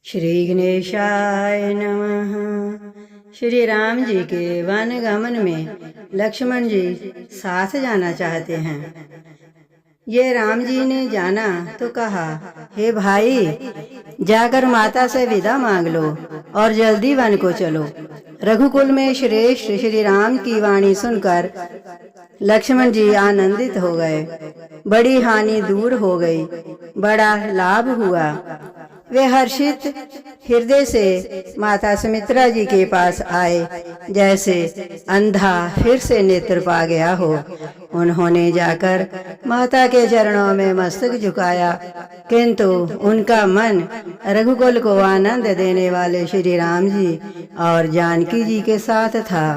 श्री गणेशाय नमः। श्री राम जी के वन गमन में लक्ष्मण जी साथ जाना चाहते हैं। ये राम जी ने जाना तो कहा, हे भाई, जाकर माता से विदा मांग लो और जल्दी वन को चलो। रघुकुल में श्रेष्ठ श्री राम की वाणी सुनकर लक्ष्मण जी आनंदित हो गए। बड़ी हानि दूर हो गई, बड़ा लाभ हुआ। वे हर्षित हृदय से माता सुमित्रा जी के पास आए, जैसे अंधा फिर से नेत्र पा गया हो। उन्होंने जाकर माता के चरणों में मस्तक झुकाया, किंतु उनका मन रघुकुल को आनंद देने वाले श्री राम जी और जानकी जी के साथ था।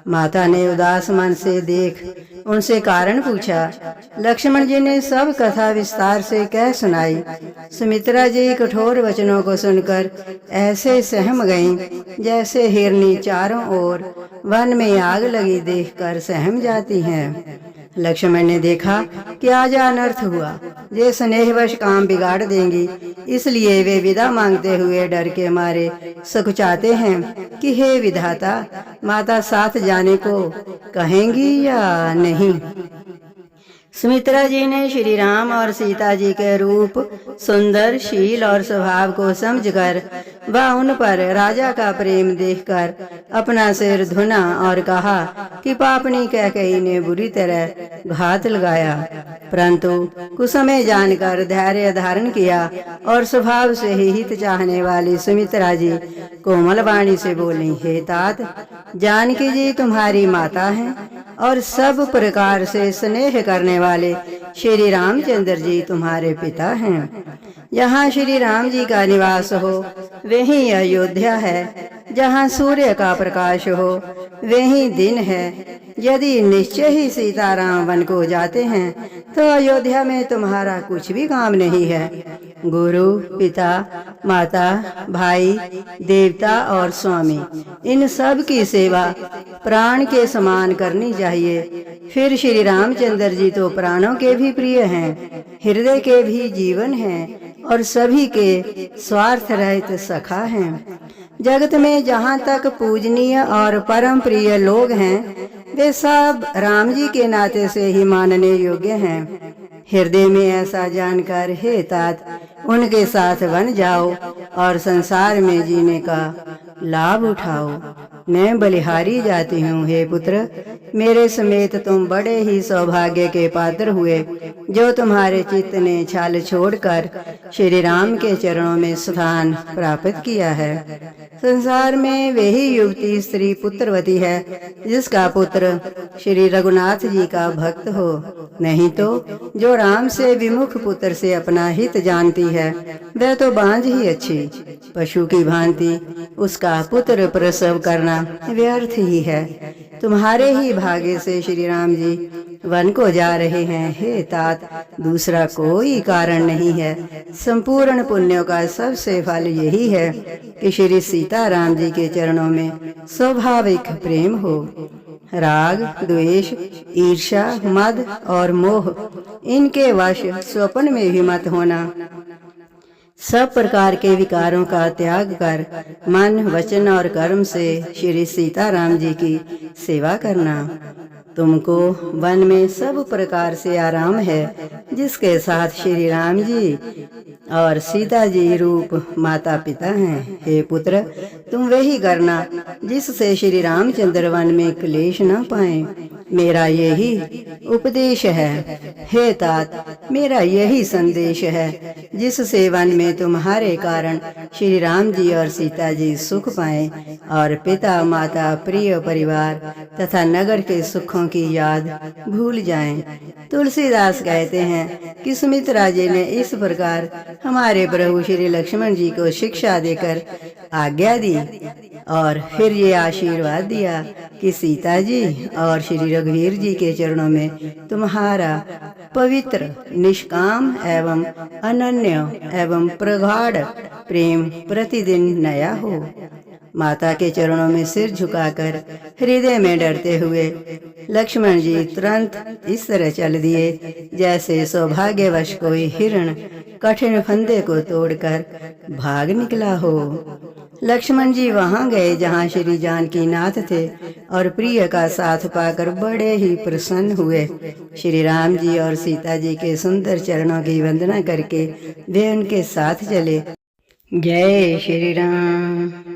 माता ने उदास मन से देख उनसे कारण पूछा। लक्ष्मण जी ने सब कथा विस्तार से कह सुनाई। सुमित्रा जी कठोर वचनों को सुनकर ऐसे सहम गईं, जैसे हिरनी चारों ओर वन में आग लगी देखकर सहम जाती हैं। लक्ष्मण ने देखा कि आज अनर्थ हुआ, ये स्नेहवश काम बिगाड़ देंगी, इसलिए वे विदा मांगते हुए डर के मारे सकुचाते हैं कि हे विधाता, माता साथ जाने को कहेंगी या नहीं। सुमित्रा जी ने श्री राम और सीता जी के रूप, सुंदर, शील और स्वभाव को समझकर व उन पर राजा का प्रेम देखकर अपना सिर धुना और कहा कि पापनी कैकेयी ने बुरी तरह घात लगाया, परंतु कुछ समय जानकर धैर्य धारण किया और स्वभाव से ही हित चाहने वाली सुमित्रा जी कोमल वाणी से बोली, हे तात, जानकी जी तुम्हारी माता हैं और सब प्रकार से स्नेह करने वाले श्री रामचंद्र जी तुम्हारे पिता हैं। जहाँ श्री राम जी का निवास हो वहीं अयोध्या है, जहाँ सूर्य का प्रकाश हो वहीं दिन है। यदि निश्चय ही सीताराम वन को जाते हैं तो अयोध्या में तुम्हारा कुछ भी काम नहीं है। गुरु, पिता, माता, भाई, देवता और स्वामी, इन सब की सेवा प्राण के समान करनी चाहिए। फिर श्री रामचंद्र जी तो प्राणों के भी प्रिय हैं, हृदय के भी जीवन हैं और सभी के स्वार्थ रहित सखा हैं। जगत में जहाँ तक पूजनीय और परम प्रिय लोग हैं, वे सब राम जी के नाते से ही मानने योग्य हैं। हृदय में ऐसा जानकर हे तात, उनके साथ बन जाओ और संसार में जीने का लाभ उठाओ। मैं बलिहारी जाती हूँ, हे पुत्र, मेरे समेत तुम बड़े ही सौभाग्य के पात्र हुए, जो तुम्हारे चित्त ने छल छोड़कर श्री राम के चरणों में स्थान प्राप्त किया है। संसार में वही युवती स्त्री पुत्रवती है जिसका पुत्र श्री रघुनाथ जी का भक्त हो, नहीं तो जो राम से विमुख पुत्र से अपना हित जानती है वह तो बांझ ही अच्छी। पशु की भांति उसका पुत्र प्रसव करना व्यर्थ ही है। तुम्हारे ही भाग्य से श्री राम जी वन को जा रहे हैं, हे तात, दूसरा कोई कारण नहीं है। संपूर्ण पुण्यों का सबसे फल यही है कि श्री सीताराम जी के चरणों में स्वाभाविक प्रेम हो। राग, द्वेष, ईर्ष्या, मद और मोह, इनके वश स्वप्न में भी मत होना। सब प्रकार के विकारों का त्याग कर मन, वचन और कर्म से श्री सीताराम जी की सेवा करना। तुमको वन में सब प्रकार से आराम है, जिसके साथ श्री राम जी और सीता जी रूप माता पिता हैं। हे पुत्र, तुम वही करना जिससे श्री रामचंद्र वन में क्लेश न पाएं। मेरा यही उपदेश है। हे तात, मेरा यही संदेश है जिससे वन में तुम्हारे कारण श्री राम जी और सीता जी सुख पाएं और पिता, माता, प्रिय परिवार तथा नगर के सुखों की याद भूल जाएं। तुलसीदास कहते हैं कि सुमित्रा जी ने इस प्रकार हमारे प्रभु श्री लक्ष्मण जी को शिक्षा देकर आज्ञा दी और फिर ये आशीर्वाद दिया कि सीता जी और श्री रघुवीर जी के चरणों में तुम्हारा पवित्र, निष्काम एवं अनन्य एवं प्रगाढ़ प्रेम प्रतिदिन नया हो। माता के चरणों में सिर झुकाकर हृदय में डरते हुए लक्ष्मण जी तुरंत इस तरह चल दिए जैसे सौभाग्यवश कोई हिरण कठिन फंदे को तोड़कर भाग निकला हो। लक्ष्मण जी वहां गए जहां श्री जानकी नाथ थे और प्रिय का साथ पाकर बड़े ही प्रसन्न हुए। श्री राम जी और सीता जी के सुंदर चरणों की वंदना करके वे उनके साथ चले। जय श्री राम।